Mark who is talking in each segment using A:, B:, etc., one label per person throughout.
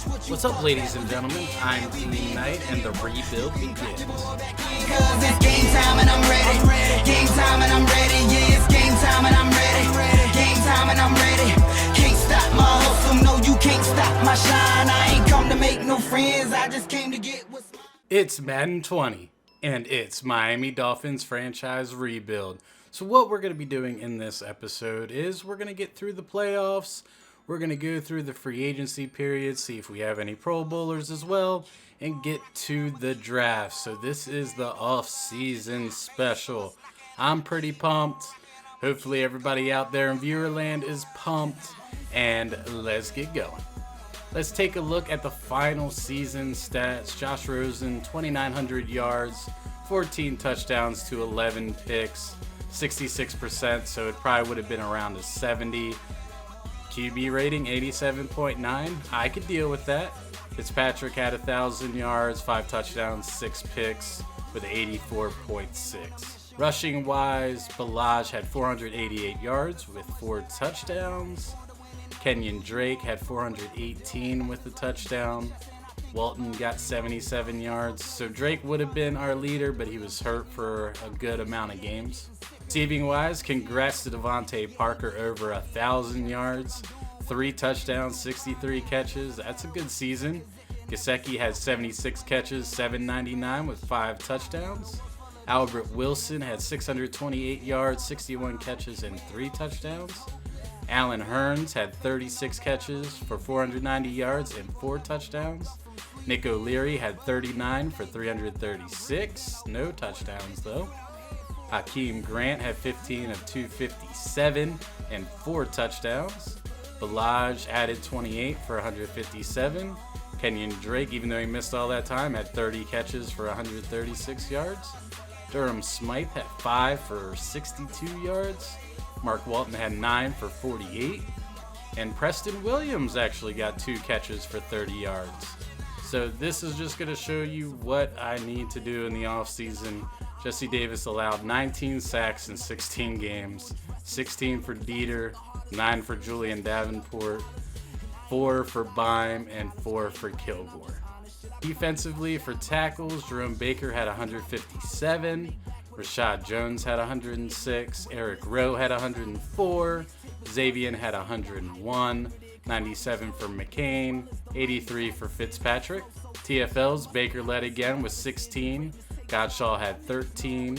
A: What's up, ladies and gentlemen? I'm D.Knight, and the rebuild begins.
B: Cause it's game time and I'm ready. Game time and I'm ready. Yeah, it's game time and I'm ready. Game time and I'm ready. Can't stop my hustle. No, you can't stop my shine. I ain't come to make no friends. I just came to get what's mine.
A: It's Madden 20, and it's Miami Dolphins franchise rebuild. So what we're going to be doing in this episode is we're going to get through the playoffs. We're going to go through the free agency period, see if we have any Pro Bowlers as well, and get to the draft. So this is the off-season special. I'm pretty pumped. Hopefully everybody out there in Viewerland is pumped. And let's get going. Let's take a look at the final season stats. Josh Rosen, 2,900 yards, 14 touchdowns to 11 picks, 66%, so it probably would have been around a 70. QB rating 87.9. I could deal with that. Fitzpatrick had 1,000 yards, 5 touchdowns, 6 picks with 84.6. Rushing wise, Balaj had 488 yards with 4 touchdowns. Kenyon Drake had 418 with a touchdown. Walton got 77 yards. So Drake would have been our leader, but he was hurt for a good amount of games. Receiving wise, congrats to Devontae Parker, over 1,000 yards, 3 touchdowns, 63 catches. That's a good season. Gesicki had 76 catches, 799 with 5 touchdowns. Albert Wilson had 628 yards, 61 catches, and 3 touchdowns. Allen Hurns had 36 catches for 490 yards and 4 touchdowns. Nick O'Leary had 39 for 336, no touchdowns though. Hakeem Grant had 15 of 257 and 4 touchdowns. Balaj added 28 for 157. Kenyon Drake, even though he missed all that time, had 30 catches for 136 yards. Durham Smythe had 5 for 62 yards. Mark Walton had 9 for 48. And Preston Williams actually got 2 catches for 30 yards. So this is just going to show you what I need to do in the offseason. Jesse Davis allowed 19 sacks in 16 games, 16 for Dieter, 9 for Julian Davenport, 4 for Bime, and 4 for Kilgore. Defensively, for tackles, Jerome Baker had 157, Rashad Jones had 106, Eric Rowe had 104, Xavier had 101, 97 for McCain, 83 for Fitzpatrick. TFLs, Baker led again with 16, Godshaw had 13,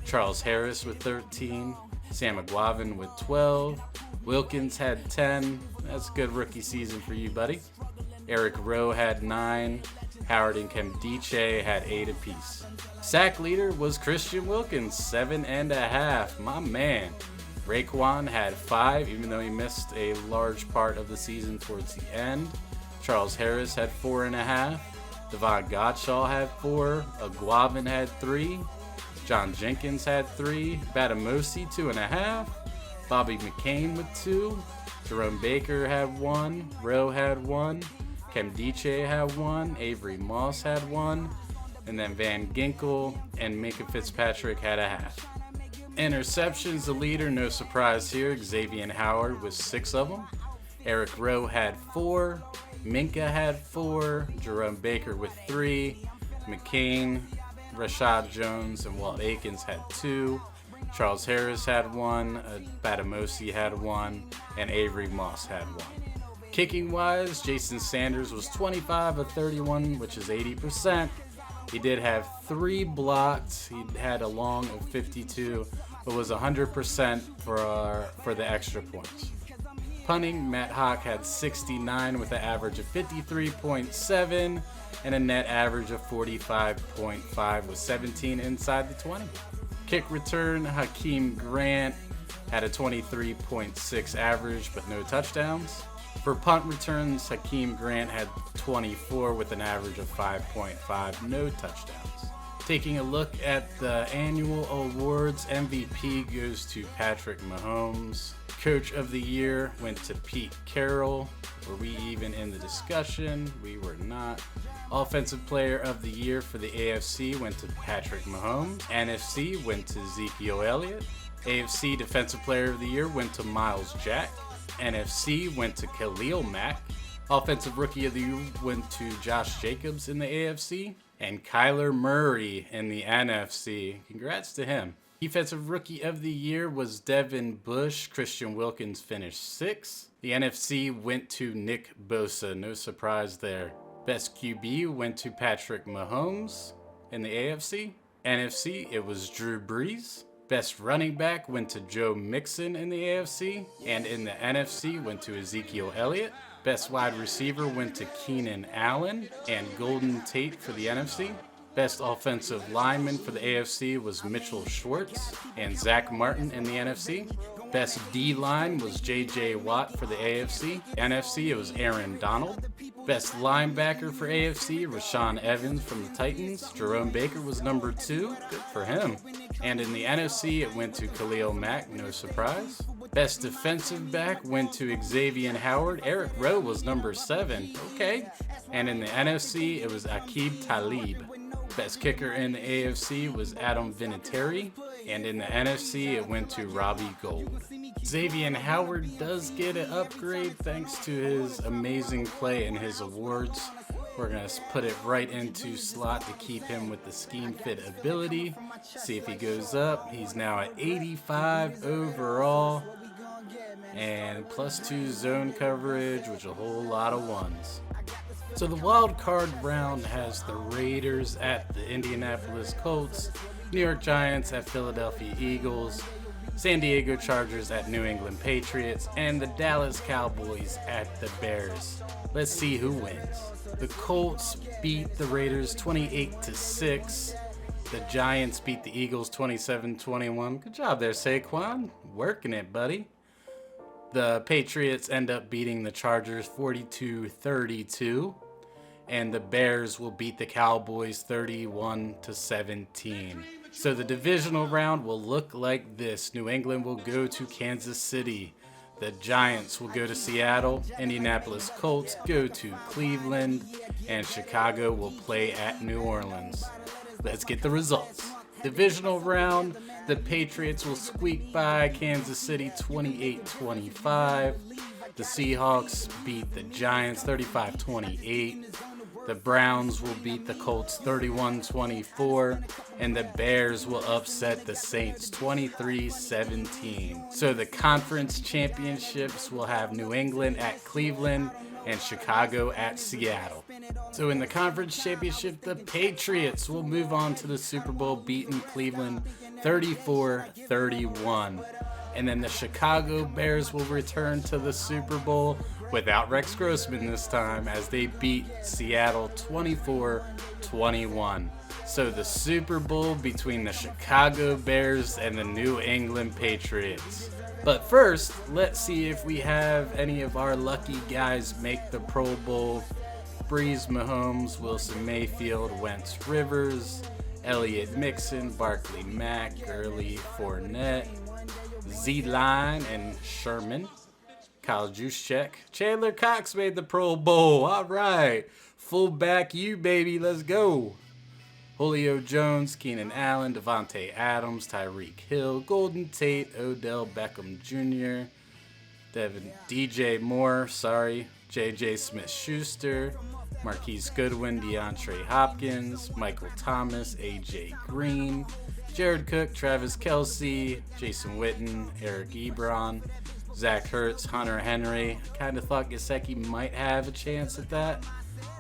A: Charles Harris with 13, Sam McGuavin with 12, Wilkins had 10, that's a good rookie season for you, buddy. Eric Rowe had 9, Howard and Kemdiche had 8 apiece. Sack leader was Christian Wilkins, 7.5, my man. Raekwon had 5, even though he missed a large part of the season towards the end. Charles Harris had 4.5. Devon Godshaw had 4, Aguavin had 3, John Jenkins had 3, Batamosi 2.5, Bobby McCain with 2, Jerome Baker had 1, Rowe had 1, Kemdiche had 1, Avery Moss had 1, and then Van Ginkel and Minka Fitzpatrick had 0.5. Interceptions, the leader, no surprise here, Xavier Howard with 6 of them. Eric Rowe had 4, Minka had 4, Jerome Baker with 3, McCain, Rashad Jones, and Walt Aikens had 2, Charles Harris had 1, Batamosi had 1, and Avery Moss had 1. Kicking wise, Jason Sanders was 25 of 31, which is 80%. He did have 3 blocks. He had a long of 52, but was 100% for the extra points. Punting, Matt Hawk had 69 with an average of 53.7 and a net average of 45.5 with 17 inside the 20. Kick return, Hakeem Grant had a 23.6 average but no touchdowns. For punt returns, Hakeem Grant had 24 with an average of 5.5, no touchdowns. Taking a look at the annual awards, MVP goes to Patrick Mahomes. Coach of the Year went to Pete Carroll. Were we even in the discussion? We were not. Offensive Player of the Year for the AFC went to Patrick Mahomes. NFC went to Ezekiel Elliott. AFC Defensive Player of the Year went to Miles Jack. NFC went to Khalil Mack. Offensive Rookie of the Year went to Josh Jacobs in the AFC and Kyler Murray in the NFC. Congrats to him. Defensive Rookie of the Year was Devin Bush. Christian Wilkins finished 6th. The NFC went to Nick Bosa. No surprise there. Best QB went to Patrick Mahomes in the AFC. NFC, it was Drew Brees. Best running back went to Joe Mixon in the AFC. And in the NFC went to Ezekiel Elliott. Best wide receiver went to Keenan Allen and Golden Tate for the NFC. Best offensive lineman for the AFC was Mitchell Schwartz and Zach Martin in the NFC. Best D-line was J.J. Watt for the AFC. NFC, it was Aaron Donald. Best linebacker for AFC, Rashaan Evans from the Titans. Jerome Baker was number 2. Good for him. And in the NFC, it went to Khalil Mack, no surprise. Best defensive back went to Xavier Howard. Eric Rowe was number 7. Okay. And in the NFC, it was Aqib Talib. Best kicker in the AFC was Adam Vinatieri. And in the NFC, it went to Robbie Gould. Xavier Howard does get an upgrade thanks to his amazing play and his awards. We're going to put it right into slot to keep him with the scheme fit ability. See if he goes up. He's now at 85 overall. And +2 zone coverage, which a whole lot of ones. So the wild card round has the Raiders at the Indianapolis Colts, New York Giants at Philadelphia Eagles, San Diego Chargers at New England Patriots, and the Dallas Cowboys at the Bears. Let's see who wins. The Colts beat the Raiders 28-6. The Giants beat the Eagles 27-21. Good job there, Saquon. Working it, buddy. The Patriots end up beating the Chargers 42-32. And the Bears will beat the Cowboys 31-17. So the divisional round will look like this. New England will go to Kansas City. The Giants will go to Seattle. Indianapolis Colts go to Cleveland. And Chicago will play at New Orleans. Let's get the results. Divisional round, the Patriots will squeak by Kansas City 28-25. The Seahawks beat the Giants 35-28. The Browns will beat the Colts 31-24, and the Bears will upset the Saints 23-17. So the conference championships will have New England at Cleveland and Chicago at Seattle. So in the conference championship, the Patriots will move on to the Super Bowl, beating Cleveland 34-31. And then the Chicago Bears will return to the Super Bowl without Rex Grossman this time, as they beat Seattle 24-21. So the Super Bowl between the Chicago Bears and the New England Patriots. But first, let's see if we have any of our lucky guys make the Pro Bowl. Breeze, Mahomes, Wilson Mayfield, Wentz, Rivers, Elliott, Mixon, Barkley, Mack, Gurley, Fournette, Z-Line, and Sherman. Kyle Juszczyk. Chandler Cox made the Pro Bowl. All right. Fullback you, baby. Let's go. Julio Jones, Keenan Allen, Devontae Adams, Tyreek Hill, Golden Tate, Odell Beckham Jr., DJ Moore, J.J. Smith-Schuster, Marquise Goodwin, DeAndre Hopkins, Michael Thomas, A.J. Green, Jared Cook, Travis Kelce, Jason Witten, Eric Ebron, Zach Ertz, Hunter Henry. Kind of thought Gesicki might have a chance at that.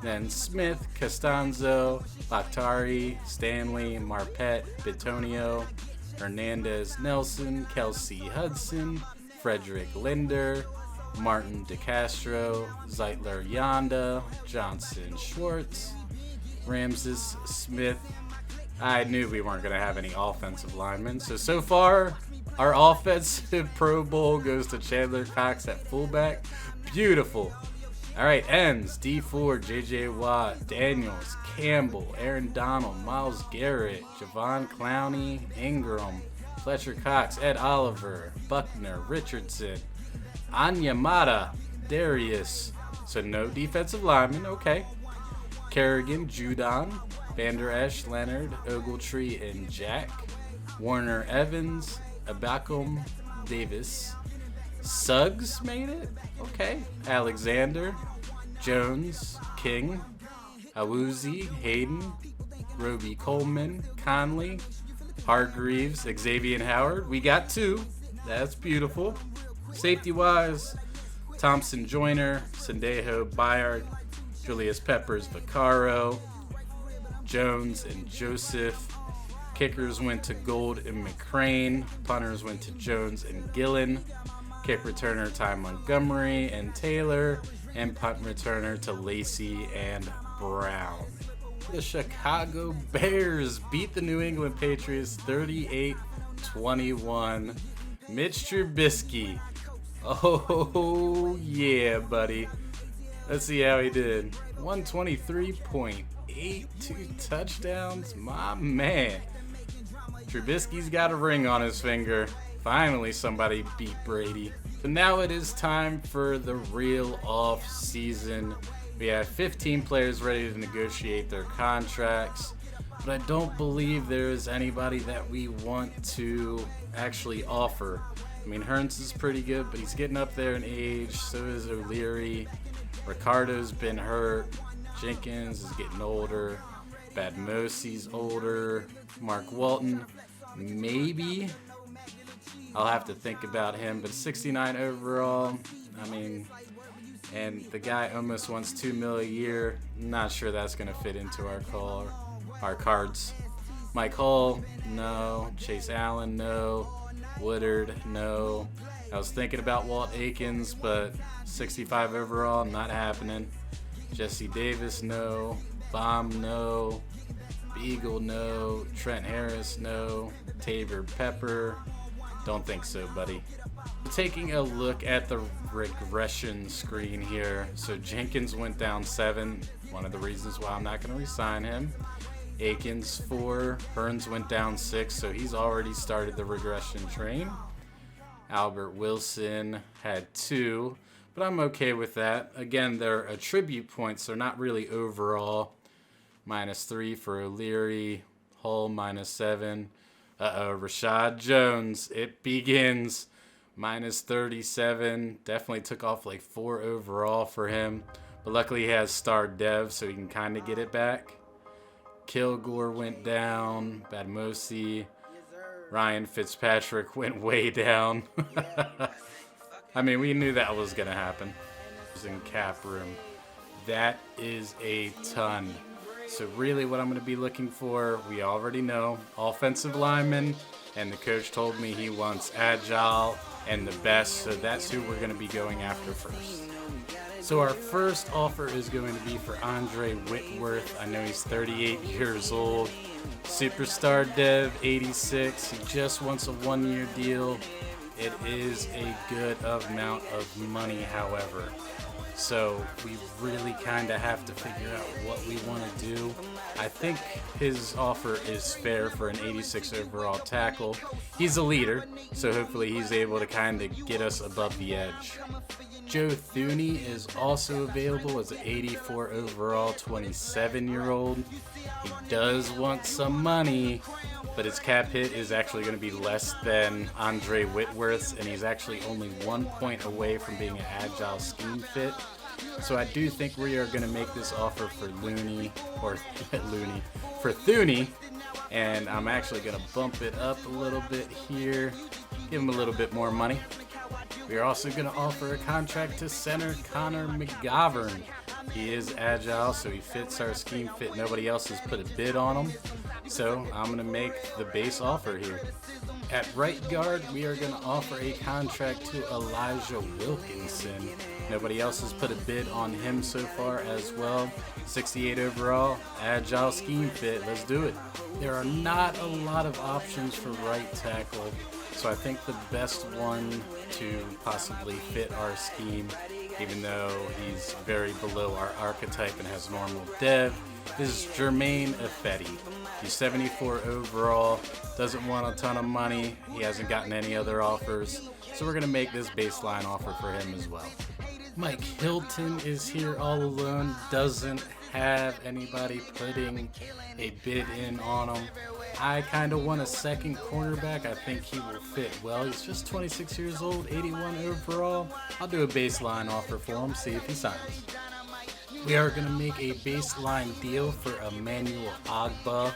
A: Then Smith, Costanzo, Bakhtiari, Stanley, Marpet, Bitonio, Hernandez Nelson, Kelsey Hudson, Frederick Linder, Martin DeCastro, Zeitler Yonda, Johnson Schwartz, Ramses Smith. I knew we weren't going to have any offensive linemen. So far, our offensive Pro Bowl goes to Chandler Cox at fullback. Beautiful. All right, ends. D Ford, J.J. Watt, Daniels, Campbell, Aaron Donald, Myles Garrett, Javon Clowney, Ingram, Fletcher Cox, Ed Oliver, Buckner, Richardson, Anyamata, Darius. So no defensive linemen. Okay. Kerrigan, Judon, Vander Esch, Leonard, Ogletree, and Jack. Warner Evans, Abakum Davis. Suggs made it? Okay. Alexander, Jones, King, Awuzie, Hayden, Roby Coleman, Conley, Hargreaves, Xavier Howard. We got 2. That's beautiful. Safety-wise, Thompson Joyner, Sendejo Bayard, Julius Peppers Vaccaro, Jones and Joseph. Kickers went to Gold and McCrane. Punters went to Jones and Gillen. Kick returner Ty Montgomery and Taylor. And punt returner to Lacey and Brown. The Chicago Bears beat the New England Patriots 38-21. Mitch Trubisky. Oh, yeah, buddy. Let's see how he did. 123.82 touchdowns. My man. Trubisky's got a ring on his finger. Finally, somebody beat Brady. So now it is time for the real off season. We have 15 players ready to negotiate their contracts, but I don't believe there is anybody that we want to actually offer. I mean, Hearns is pretty good, but he's getting up there in age. So is O'Leary. Ricardo's been hurt. Jenkins is getting older. Badmosi's older. Mark Walton, maybe. I'll have to think about him, but 69 overall. I mean, and the guy almost wants $2 million a year. Not sure that's going to fit into our cards. Mike Hull, no. Chase Allen, no. Woodard, no. I was thinking about Walt Aikens, but 65 overall, not happening. Jesse Davis, no. Baum, no. Beagle, no. Trent Harris, no. Tabor Pepper, don't think so, buddy. Taking a look at the regression screen here. So Jenkins went down 7. One of the reasons why I'm not going to re-sign him. Aikens 4. Hearns went down 6, so he's already started the regression train. Albert Wilson had 2, but I'm okay with that. Again, they're attribute points. They're not really overall. -3 for O'Leary. Hull -7. Rashad Jones. It begins. -37. Definitely took off like 4 overall for him. But luckily he has star dev, so he can kind of get it back. Kilgore went down. Badmosi. Ryan Fitzpatrick went way down. I mean, we knew that was going to happen. It was in cap room. That is a ton. So really what I'm going to be looking for, we already know, offensive lineman, and the coach told me he wants agile and the best, so that's who we're going to be going after first. So our first offer is going to be for Andre Whitworth. I know he's 38 years old. Superstar dev, 86. He just wants a 1-year deal. It is a good amount of money, however. So we really kind of have to figure out what we want to do. I think his offer is fair for an 86 overall tackle. He's a leader, so hopefully he's able to kind of get us above the edge. Joe Thuney is also available as an 84 overall 27-year-old. He does want some money, but his cap hit is actually going to be less than Andre Whitworth's, and he's actually only 1 point away from being an agile scheme fit. So I do think we are going to make this offer for Thuney, and I'm actually going to bump it up a little bit here, give him a little bit more money. We are also going to offer a contract to center Connor McGovern. He is agile, so he fits our scheme fit. Nobody else has put a bid on him. So I'm going to make the base offer here. At right guard, we are going to offer a contract to Elijah Wilkinson. Nobody else has put a bid on him so far as well. 68 overall, agile scheme fit. Let's do it. There are not a lot of options for right tackle, so I think the best one to possibly fit our scheme, even though he's very below our archetype and has normal dev, is Jermaine Ifedi. He's 74 overall, doesn't want a ton of money, he hasn't gotten any other offers, so we're going to make this baseline offer for him as well. Mike Hilton is here all alone, doesn't have anybody putting a bid in on him. I kind of want a second cornerback. I think he will fit well. He's just 26 years old, 81 overall. I'll do a baseline offer for him, see if he signs. We are going to make a baseline deal for Emmanuel Agba,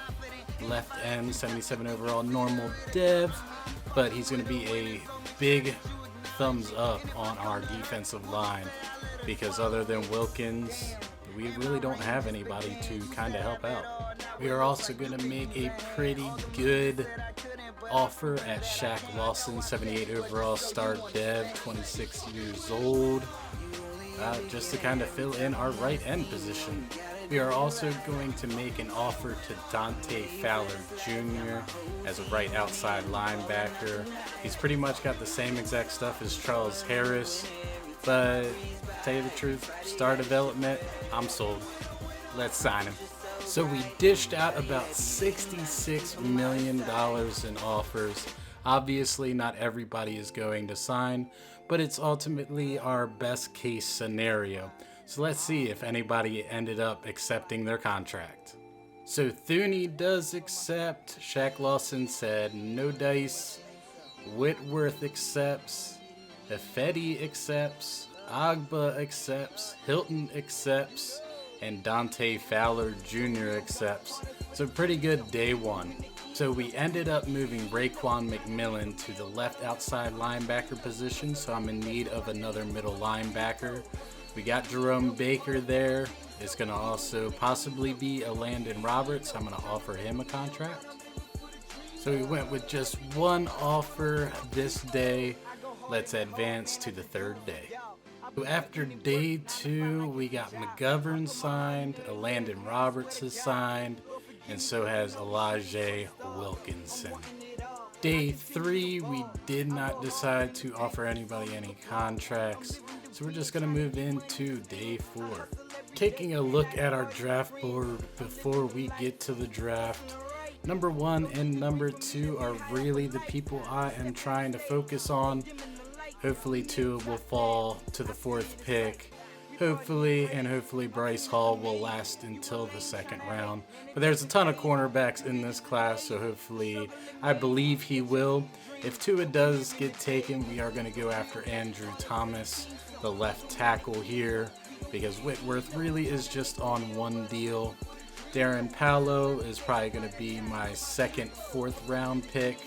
A: left end, 77 overall, normal dev, but he's going to be a big thumbs up on our defensive line because other than Wilkins, we really don't have anybody to kind of help out. We are also going to make a pretty good offer at Shaq Lawson, 78 overall, star dev, 26 years old. Just to kind of fill in our right end position. We are also going to make an offer to Dante Fowler Jr. as a right outside linebacker. He's pretty much got the same exact stuff as Charles Harris, but to tell you the truth, star development, I'm sold. Let's sign him. So we dished out about $66 million in offers. Obviously, not everybody is going to sign, but it's ultimately our best case scenario. So let's see if anybody ended up accepting their contract. So Thuney does accept. Shaq Lawson said no dice. Whitworth accepts. Ifedi accepts. Agba accepts. Hilton accepts. And Dante Fowler Jr. accepts. So pretty good day one. So we ended up moving Raekwon McMillan to the left outside linebacker position, so I'm in need of another middle linebacker. We got Jerome Baker there. It's going to also possibly be a Landon Roberts. I'm going to offer him a contract. So we went with just one offer this day. Let's advance to the third day. So after day 2, we got McGovern signed, a Landon Roberts is signed, and so has Elijah Wilkinson. Day 3, we did not decide to offer anybody any contracts, so we're just going to move into day 4. Taking a look at our draft board before we get to the draft, number 1 and number 2 are really the people I am trying to focus on. Hopefully 2 will fall to the 4th pick. Hopefully Bryce Hall will last until the 2nd round. But there's a ton of cornerbacks in this class, so hopefully, I believe he will. If Tua does get taken, we are going to go after Andrew Thomas, the left tackle here, because Whitworth really is just on one deal. Darren Paolo is probably going to be my 2nd, 4th round pick.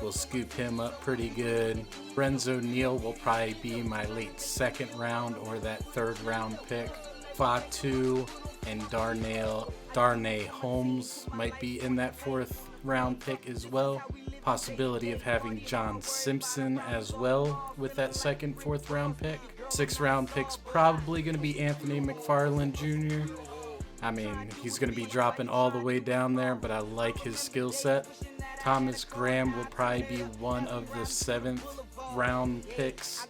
A: We'll scoop him up pretty good. Renzo Neal will probably be my late 2nd round or that 3rd round pick. Fatu and Darnay Holmes might be in that 4th round pick as well. Possibility of having John Simpson as well with that 2nd, 4th round pick. 6th round pick's probably going to be Anthony McFarland Jr. I mean, he's going to be dropping all the way down there, but I like his skill set. Thomas Graham will probably be one of the 7th round picks,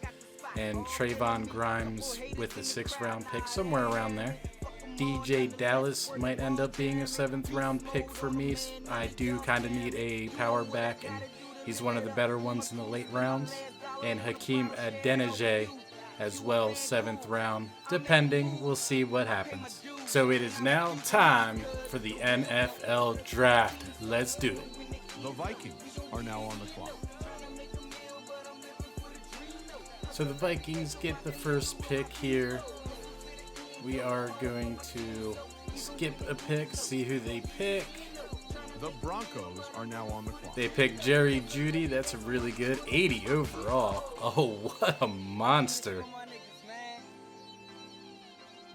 A: and Trayvon Grimes with the 6th round pick, somewhere around there. DJ Dallas might end up being a 7th round pick for me. I do kind of need a power back, and he's one of the better ones in the late rounds. And Hakeem Adeniji as well, 7th round. Depending, we'll see what happens. So it is now time for the NFL draft. Let's do it.
C: The Vikings are now on the clock.
A: So the Vikings get the first pick here. We are going to skip a pick, see who they pick.
C: The Broncos are now on the clock.
A: They pick Jerry Jeudy. That's a really good 80 overall. Oh, what a monster.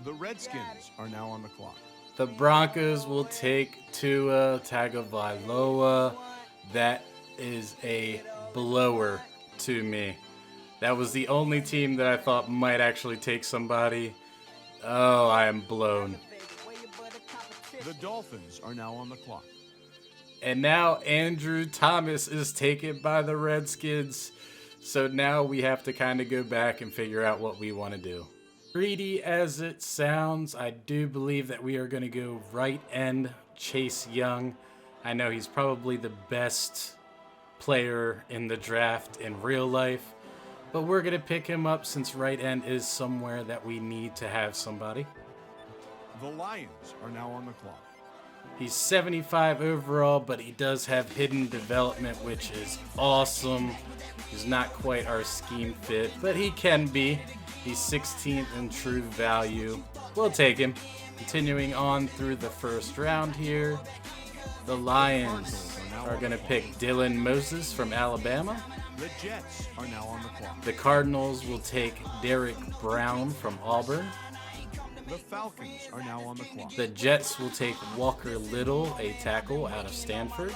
C: The Redskins are now on the clock.
A: The Broncos will take Tua Tagovailoa. That is a blower to me. That was the only team that I thought might actually take somebody. Oh, I am blown.
C: The Dolphins are now on the clock.
A: And now Andrew Thomas is taken by the Redskins. So now we have to kind of go back and figure out what we want to do. Greedy as it sounds, I do believe that we are going to go right end Chase Young. I know he's probably the best player in the draft in real life, but we're going to pick him up since right end is somewhere that we need to have somebody.
C: The Lions are now on the clock.
A: He's 75 overall, but he does have hidden development, which is awesome. He's not quite our scheme fit, but he can be. He's 16th in true value. We'll take him. Continuing on through the first round here, the Lions are going to pick Dylan Moses from Alabama.
C: The Jets are now on the clock.
A: The Cardinals will take Derek Brown from Auburn.
C: The Falcons are now on the clock.
A: The Jets will take Walker Little, a tackle out of Stanford.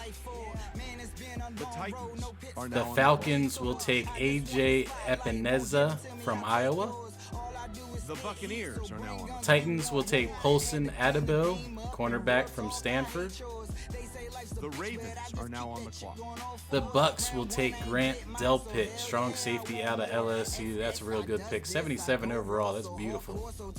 C: The Titans are now
A: The
C: on
A: Falcons will take A.J. Epineza from Iowa.
C: the clock. The Buccaneers are now on the clock.
A: Titans will take Polson Adebo, cornerback from Stanford.
C: The Ravens are now on the clock.
A: The Bucks will take Grant Delpit, strong safety out of LSU. That's a real good pick. 77 overall. That's beautiful.
C: The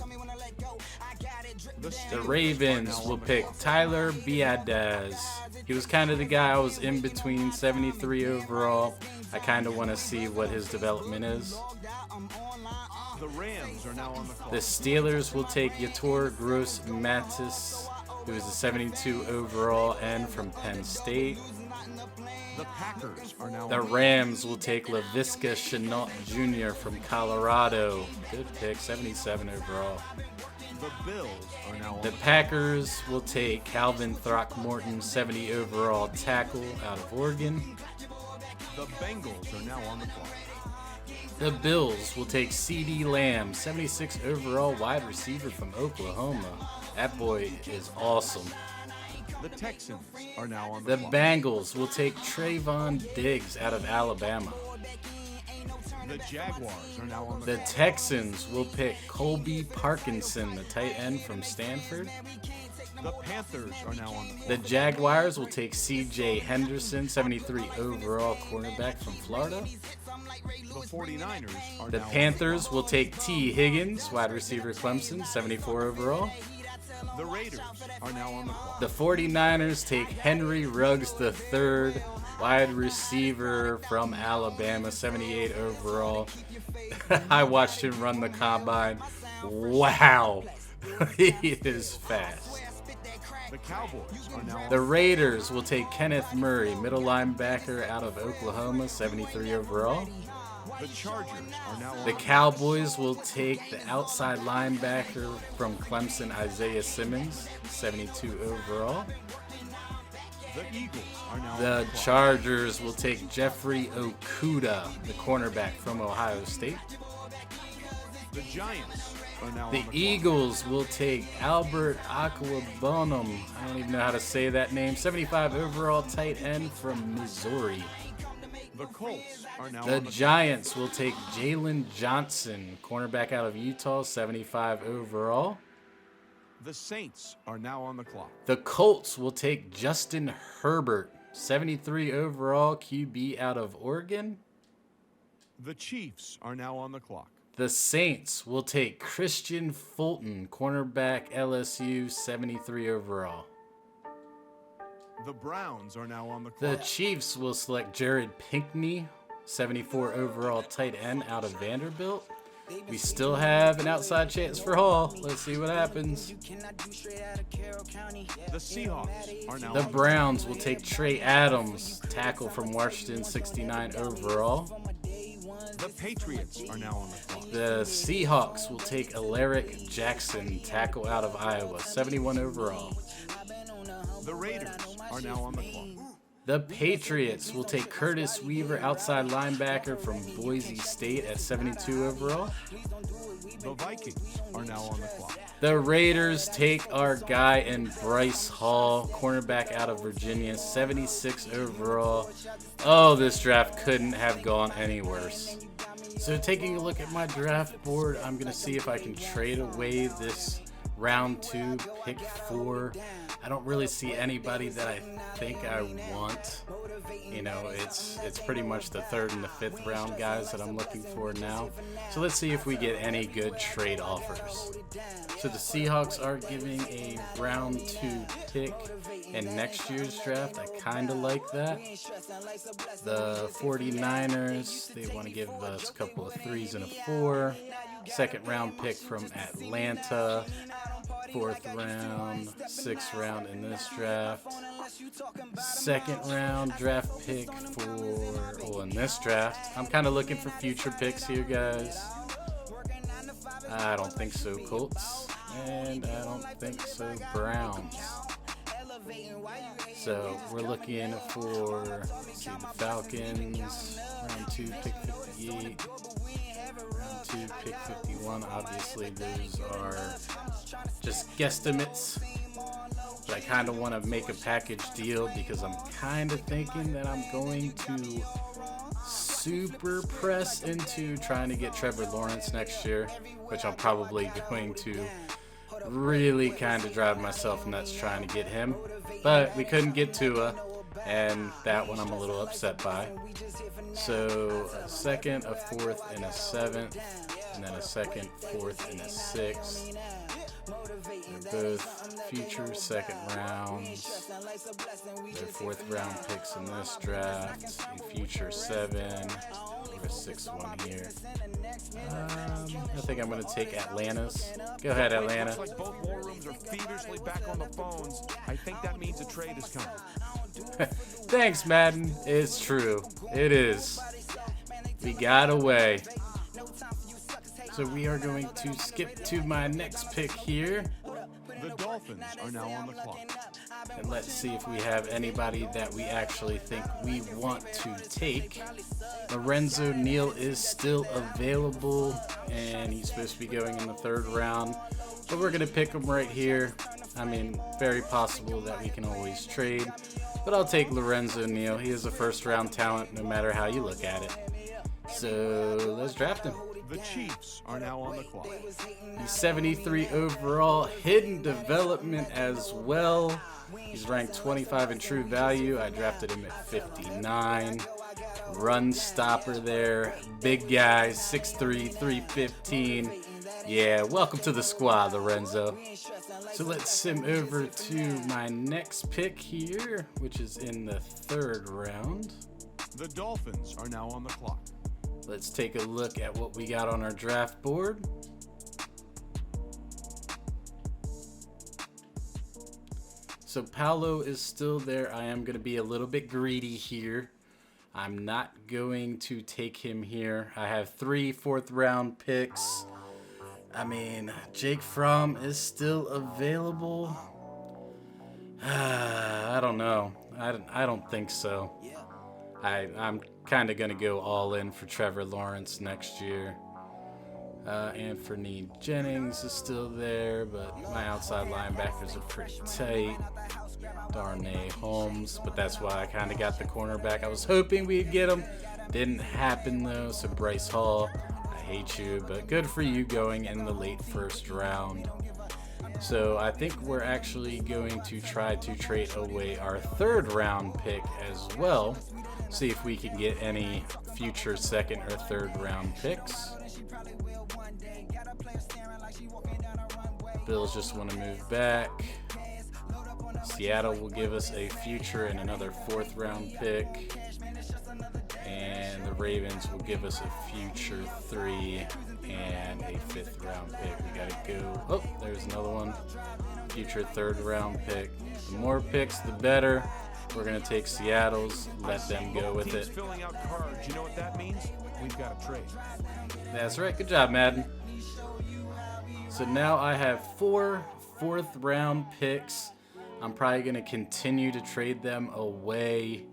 A: The
C: Steelers
A: Ravens
C: are now
A: will
C: on the
A: pick
C: clock.
A: Tyler Biadasz. He was kind of the guy I was in between, 73 overall. I kind of want to see what his development is.
C: The Rams are now on the clock.
A: The Steelers will take Yator Gross Matis, who is a 72 overall end from Penn State.
C: The Packers are now
A: The
C: on the
A: Rams will take Laviska Shenault Jr. from Colorado. Good pick, 77 overall.
C: The Bills are now on
A: The
C: the
A: Packers will take Calvin Throckmorton, 70 overall tackle out of Oregon.
C: The Bengals are now on the clock.
A: The Bills will take C.D. Lamb, 76 overall wide receiver from Oklahoma. That boy is awesome.
C: The Texans are now on the
A: The
C: clock.
A: Bengals will take Trayvon Diggs out of Alabama.
C: The Jaguars are now on the
A: The
C: clock.
A: Texans will pick Colby Parkinson, the tight end from Stanford.
C: The Panthers are now on the clock.
A: The Jaguars will take C.J. Henderson, 73 overall cornerback from Florida.
C: The 49ers are
A: The
C: now
A: Panthers will take T. Higgins, wide receiver Clemson, 74 overall.
C: on the clock. The Raiders are now on the clock.
A: The 49ers take Henry Ruggs III, wide receiver from Alabama, 78 overall. I watched him run the combine. Wow, he is fast.
C: The Cowboys are now on
A: The Raiders will take Kenneth Murray, middle linebacker out of Oklahoma, 73 overall.
C: The Chargers are now on
A: The Cowboys will take the outside linebacker from Clemson, Isaiah Simmons, 72 overall.
C: The Eagles are now on
A: The
C: the clock.
A: Chargers will take Jeffrey Okuda, the cornerback from Ohio State.
C: The Giants are now
A: The
C: on the clock.
A: Eagles will take Albert Aquabonum. I don't even know how to say that name. 75 overall tight end from Missouri.
C: The Colts are now
A: The
C: on the
A: Giants will take Jalen Johnson, cornerback out of Utah, 75 overall.
C: The Saints are now on the clock.
A: The Colts will take Justin Herbert, 73 overall QB out of Oregon.
C: The Chiefs are now on the clock.
A: The Saints will take Christian Fulton, cornerback LSU, 73 overall.
C: The Browns are now on the
A: The
C: clock.
A: Chiefs will select Jared Pinkney, 74 overall tight end out of Vanderbilt. We still have an outside chance for Hall. Let's see what happens.
C: The Seahawks are now
A: The
C: on the
A: Browns will take Trey Adams, tackle from Washington, 69 overall.
C: clock. The Patriots are now on the clock.
A: The Seahawks will take Alaric Jackson, tackle out of Iowa, 71 overall.
C: The Raiders are now on the clock.
A: The Patriots will take Curtis Weaver, outside linebacker from Boise State at 72 overall.
C: The Vikings are now on the clock.
A: The Raiders take our guy in Bryce Hall, cornerback out of Virginia, 76 overall. Oh, this draft couldn't have gone any worse. So taking a look at my draft board, I'm going to see if I can trade away this round 2, pick 4. I don't really see anybody that I think I want. You know, it's pretty much the 3rd and the 5th round guys that I'm looking for now. So let's see if we get any good trade offers. So the Seahawks are giving a round 2 pick in next year's draft. I kind of like that. The 49ers, they want to give us a couple of 3s and a 4. 2nd round pick from Atlanta. 4th round, 6th round in this draft. 2nd round draft pick in this draft. I'm kind of looking for future picks here, guys. I don't think so, Colts. And I don't think so. Browns. So we're looking for, let's see, the Falcons, round 2, pick 58, round 2, pick 51. Obviously, those are just guesstimates. But I kind of want to make a package deal because I'm kind of thinking that I'm going to super press into trying to get Trevor Lawrence next year, which I'm probably going to really kind of drive myself nuts trying to get him. But we couldn't get Tua, and that one I'm a little upset by. So a second, a fourth, and a seventh, and then a second, fourth, and a sixth. They're both future second rounds. They're fourth round picks in this draft. A future 7, or a 6th one here. I think I'm going to take Atlanta's. Go ahead, Atlanta.
C: Looks like both war rooms are feverishly back on the phones. I think that means a trade is coming.
A: Thanks, Madden. It's true. It is. We got away. So we are going to skip to my next pick here.
C: The Dolphins are now on the clock.
A: And let's see if we have anybody that we actually think we want to take. Lorenzo Neal is still available, and he's supposed to be going in the 3rd round. But we're going to pick him right here. I mean, very possible that we can always trade. But I'll take Lorenzo Neal. He is a 1st round talent no matter how you look at it. So let's draft him.
C: The Chiefs are now on the clock.
A: He's 73 overall, hidden development as well. He's ranked 25 in true value. I drafted him at 59. Run stopper there. Big guy, 6'3", 315. Yeah, welcome to the squad, Lorenzo. So let's sim over to my next pick here, which is in the 3rd round.
C: The Dolphins are now on the clock.
A: Let's take a look at what we got on our draft board. So Paolo is still there. I am going to be a little bit greedy here. I'm not going to take him here. I have 3 4th round picks. I mean, Jake Fromm is still available. I don't know. I don't think so. I'm kind of going to go all in for Trevor Lawrence next year. Anthony Jennings is still there, but my outside linebackers are pretty tight. Darnay Holmes, but that's why I kind of got the cornerback. I was hoping we'd get him. Didn't happen, though, so Bryce Hall, I hate you, but good for you going in the late 1st round. So I think we're actually going to try to trade away our 3rd round pick as well. See if we can get any future 2nd or 3rd round picks. Bills just want to move back. Seattle will give us a future and another 4th round pick. And the Ravens will give us a future 3 and a 5th round pick. We got to go. Oh, there's another one. Future 3rd round pick. The more picks, the better. We're going to take Seattle's, let them go with it.
C: Filling out cards. You know what that means? We've got a trade.
A: That's right. Good job, Madden. So now I have 4 4th round picks. I'm probably going to continue to trade them away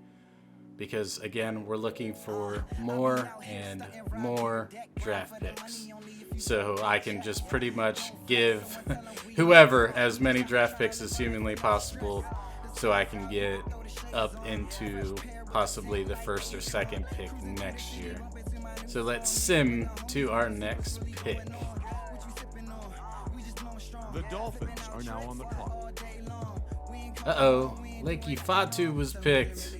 A: because, again, we're looking for more and more draft picks. So I can just pretty much give whoever as many draft picks as humanly possible so I can get up into possibly the 1st or 2nd pick next year. So let's sim to our next pick.
C: The Dolphins are now on the clock.
A: Uh-oh, Lakey Fatu was picked.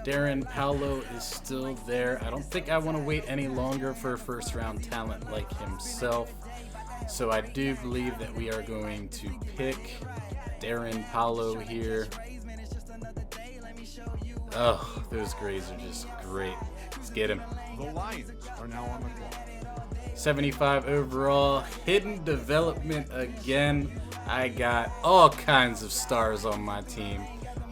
A: Darren Paolo is still there. I don't think I want to wait any longer for a 1st round talent like himself. So I do believe that we are going to pick Darren Paolo here. Oh, those grades are just great. Let's get him.
C: The Lions are now on the clock.
A: 75 overall, hidden development again. I got all kinds of stars on my team.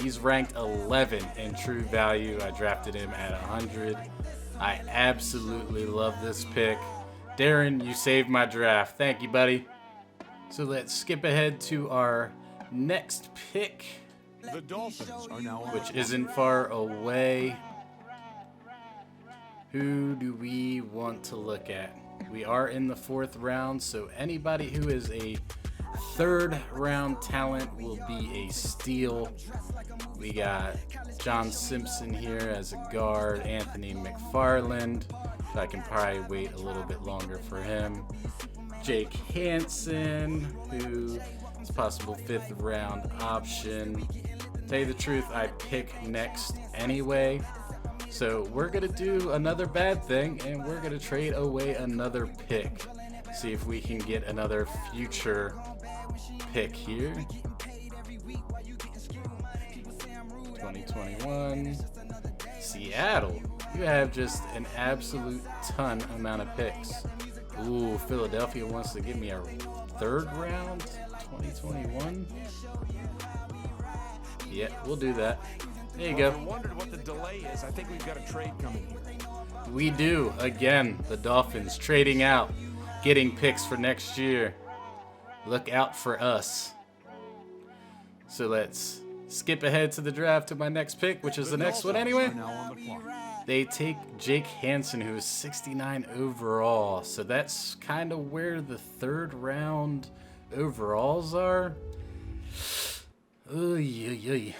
A: He's ranked 11 in true value. I drafted him at 100. I absolutely love this pick. Darren, you saved my draft. Thank you, buddy. So let's skip ahead to our next pick,
C: The Dolphins are now on
A: which
C: the
A: isn't far away. Who do we want to look at? We are in the 4th round, so anybody who is a 3rd round talent will be a steal. We got John Simpson here as a guard, Anthony McFarland, but I can probably wait a little bit longer for him. Jake Hansen, who is a possible 5th round option. Tell you the truth, I pick next anyway. So we're going to do another bad thing, and we're going to trade away another pick. See if we can get another future pick here. 2021. Seattle. You have just an absolute ton amount of picks. Ooh, Philadelphia wants to give me a 3rd round. 2021. Yeah, we'll do that. There you
C: I
A: go.
C: wondered what the delay is. I think we've got a trade coming here.
A: We do. Again, the Dolphins trading out, getting picks for next year. Look out for us. So let's skip ahead to the draft to my next pick, which is the next one anyway.
C: Are now on the clock.
A: They take Jake Hansen, who is 69 overall. So that's kind of where the 3rd round overalls are. Oy.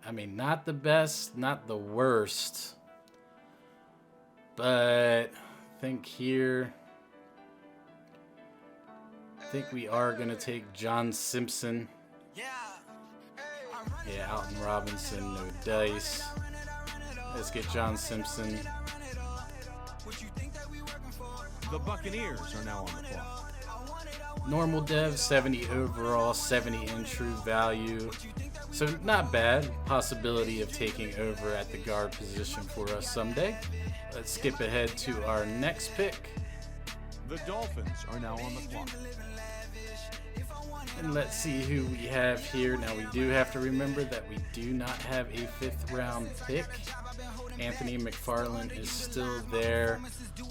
A: I mean, not the best, not the worst. But I think here, we are going to take John Simpson. Yeah, Alton Robinson, no dice. Let's get John Simpson.
C: The Buccaneers are now on the clock.
A: Normal dev, 70 overall, 70 in true value. So not bad. Possibility of taking over at the guard position for us someday. Let's skip ahead to our next pick.
C: The Dolphins are now on the clock.
A: And let's see who we have here. Now we do have to remember that we do not have a 5th round pick. Anthony McFarland is still there.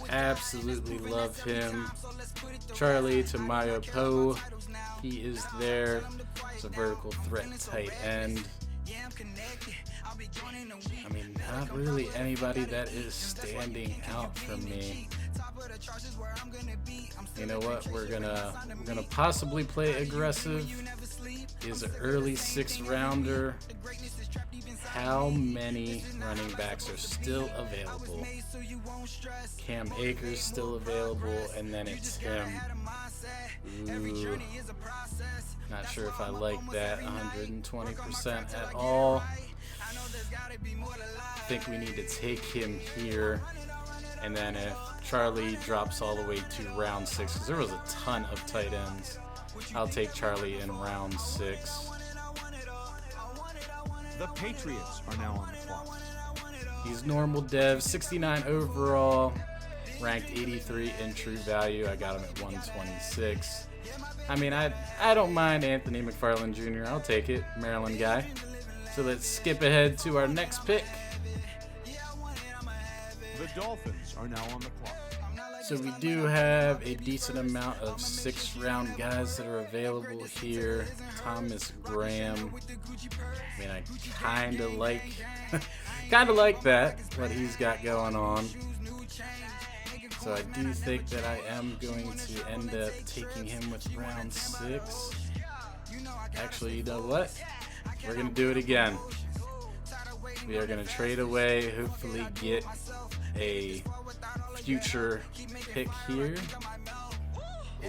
A: Absolutely love him. Charlie Tamayo, he is there. It's a vertical threat tight end. I mean, not really anybody that is standing out for me. You know what? We're gonna possibly play aggressive. Is an early 6th rounder. How many running backs are still available? Cam Akers still available, and then it's him. Ooh. Not sure if I like that 120% at all. I think we need to take him here. And then if Charlie drops all the way to round 6, because there was a ton of tight ends, I'll take Charlie in round 6.
C: The Patriots are now on the clock.
A: He's normal dev, 69 overall, ranked 83 in true value. I got him at 126. I mean, I don't mind Anthony McFarland Jr. I'll take it, Maryland guy. So let's skip ahead to our next pick.
C: The Dolphins are now on the clock.
A: So we do have a decent amount of 6th round guys that are available here. Thomas Graham. I mean, I kind of like that, what he's got going on. So I do think that I am going to end up taking him with round 6. Actually, you know what? We're going to do it again. We are going to trade away, hopefully get a future pick here.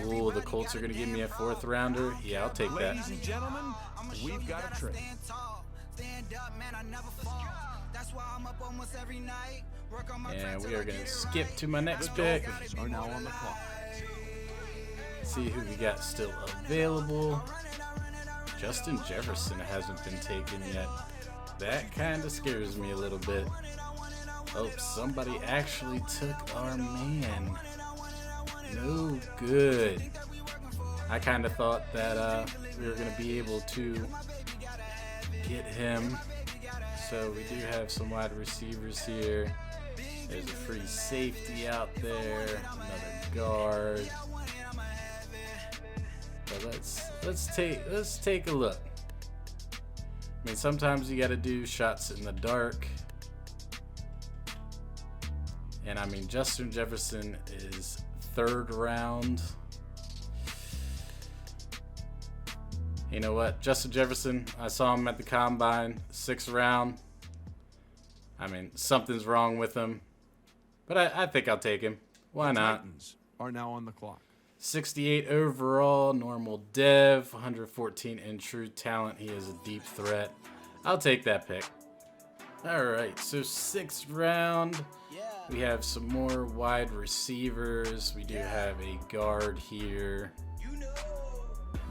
A: Oh, the Colts are going to give me a 4th rounder. Yeah, I'll take that.
C: Ladies and gentlemen, we've got a trade.
A: And we are going to skip to my next pick.
C: Dolphins are now on the clock.
A: See who we got still available. Justin Jefferson hasn't been taken yet. That kind of scares me a little bit. Oh, somebody actually took our man. No good. I kind of thought that we were going to be able to get him. So we do have some wide receivers here. There's a free safety out there, another guard. But let's take a look. I mean, sometimes you got to do shots in the dark. And I mean, Justin Jefferson is 3rd round. You know what? Justin Jefferson, I saw him at the combine, 6th round. I mean, something's wrong with him. But I think I'll take him. Why not?
C: Titans are now on the clock.
A: 68 overall, normal dev, 114 in true talent. He is a deep threat. I'll take that pick. All right, so 6th round, we have some more wide receivers. We do have a guard here.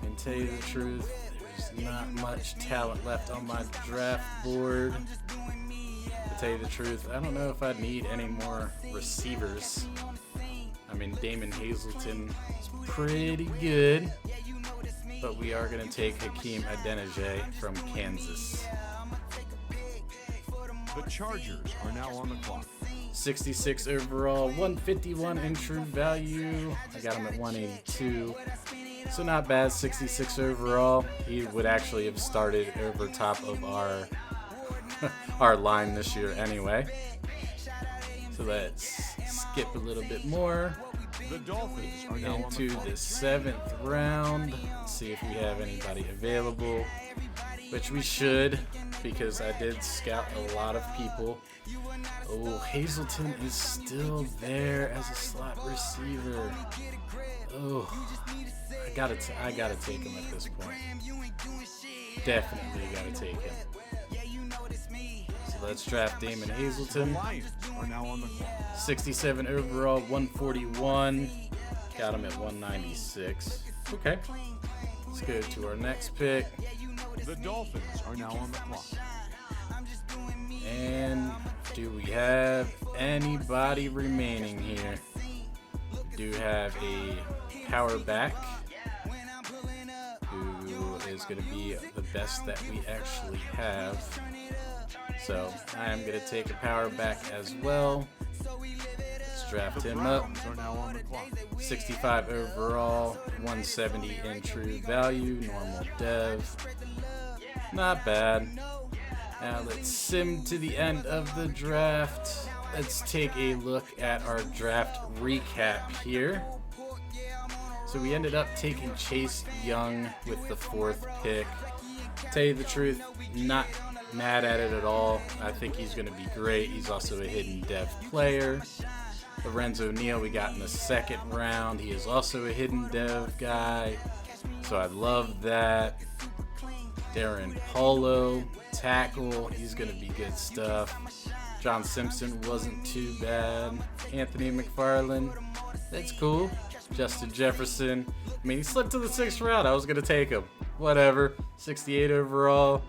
A: And tell you the truth, there's not much talent left on my draft board. To tell you the truth, I don't know if I need any more receivers. I mean, Damon Hazleton is pretty good, but we are going to take Hakeem Adeniji from Kansas.
C: The Chargers are now on the clock.
A: 66 overall, 151 in true value. I got him at 182. So not bad, 66 overall. He would actually have started over top of our our line this year anyway. So let's skip a little bit more.
C: The Dolphins are now on
A: Into
C: the clock.
A: the 7th round. Let's see if we have anybody available, which we should, because I did scout a lot of people. Oh, Hazleton is still there as a slot receiver. Oh, I gotta take him at this point. Definitely gotta take him. So let's draft Damon
C: The
A: Hazleton.
C: Lions are now on the clock.
A: 67 overall, 141. Got him at 196. Okay. Let's go to our next pick.
C: The Dolphins are now on the clock.
A: And do we have anybody remaining here? We do have a power back who is going to be the best that we actually have. So I am going to take a power back as well. Let's draft him up.
C: Browns are now on the clock.
A: 65 overall, 170 in true value, normal dev. Not bad. Now let's sim to the end of the draft. Let's take a look at our draft recap here. So we ended up taking Chase Young with the 4th pick. Tell you the truth, not mad at it at all. I think he's going to be great. He's also a hidden dev player. Lorenzo Neal we got in the 2nd round. He is also a hidden dev guy, so I love that. Darren Paulo, tackle, he's going to be good stuff. John Simpson wasn't too bad. Anthony McFarland, that's cool. Justin Jefferson, I mean, he slipped to the 6th round. I was going to take him. Whatever. 68 overall.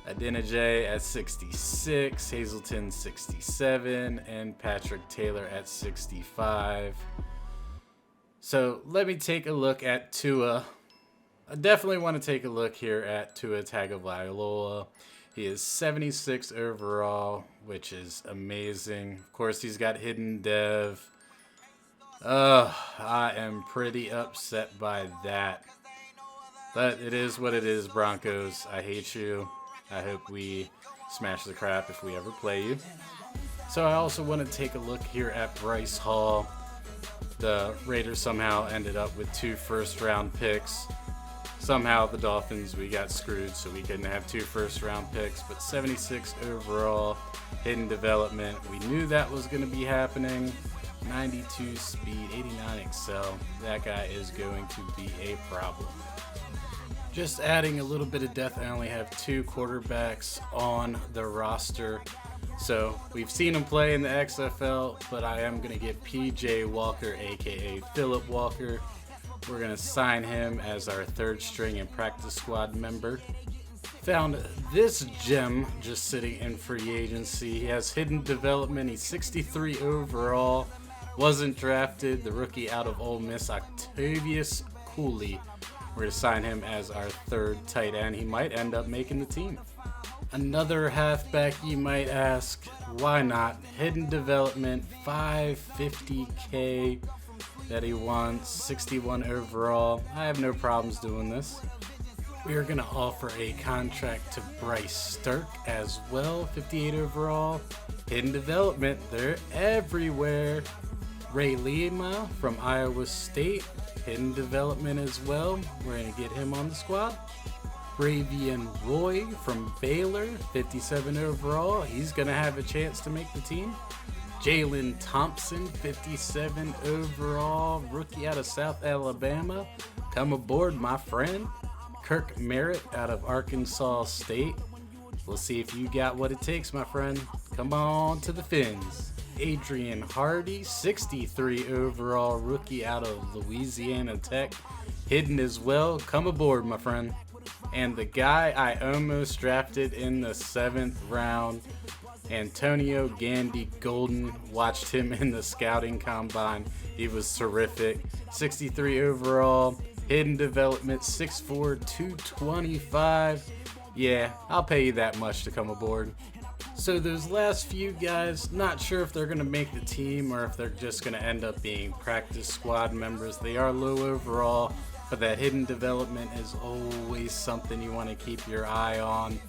A: Adeniji at 66, Hazleton 67, and Patrick Taylor at 65. So let me take a look at Tua. I definitely want to take a look here at Tua Tagovailoa. He is 76 overall, which is amazing. Of course, he's got hidden dev. I am pretty upset by that. But it is what it is, Broncos. I hate you. I hope we smash the crap if we ever play you. So I also want to take a look here at Bryce Hall. The Raiders somehow ended up with 2 first-round picks. Somehow the Dolphins, we got screwed, so we couldn't have 2 first-round picks. But 76 overall, hidden development. We knew that was going to be happening. 92 speed, 89 excel. That guy is going to be a problem. Just adding a little bit of depth, I only have 2 quarterbacks on the roster. So we've seen him play in the XFL, but I am going to get PJ Walker, aka Philip Walker. We're going to sign him as our 3rd string and practice squad member. Found this gem just sitting in free agency. He has hidden development. He's 63 overall. Wasn't drafted. The rookie out of Ole Miss, Octavius Cooley. We're going to sign him as our 3rd tight end. He might end up making the team. Another halfback, you might ask. Why not? Hidden development, 550K that he wants, 61 overall. I have no problems doing this. We are going to offer a contract to Bryce Stirk as well, 58 overall. Hidden development, they're everywhere. Ray Lima from Iowa State, hidden development as well. We're going to get him on the squad. Bravian Roy from Baylor, 57 overall. He's going to have a chance to make the team. Jalen Thompson, 57 overall, rookie out of South Alabama. Come aboard, my friend. Kirk Merritt out of Arkansas State. We'll see if you got what it takes, my friend. Come on to the Fins. Adrian Hardy, 63 overall, rookie out of Louisiana Tech. Hidden as well. Come aboard, my friend. And the guy I almost drafted in the 7th round, Antonio Gandy Golden. Watched him in the scouting combine. He was terrific. 63 overall. Hidden development, 6'4", 225. Yeah, I'll pay you that much to come aboard. So those last few guys, not sure if they're going to make the team or if they're just going to end up being practice squad members. They are low overall, but that hidden development is always something you want to keep your eye on.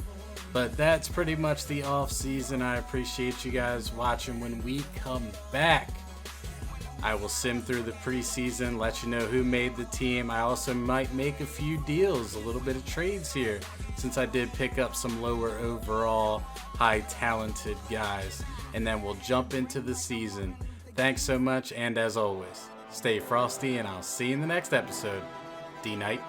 A: But that's pretty much the off season. I appreciate you guys watching. When we come back, I will sim through the preseason, let you know who made the team. I also might make a few deals, a little bit of trades here, since I did pick up some lower overall, high talented guys. And then we'll jump into the season. Thanks so much, and as always, stay frosty, and I'll see you in the next episode. D.Knight,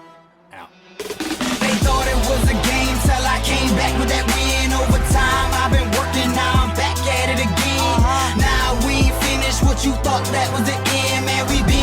A: out.
B: They thought it was a game till I came back with that win over time. I've been working, now I'm back at it again. Now we finished what you thought that was the end, man. We been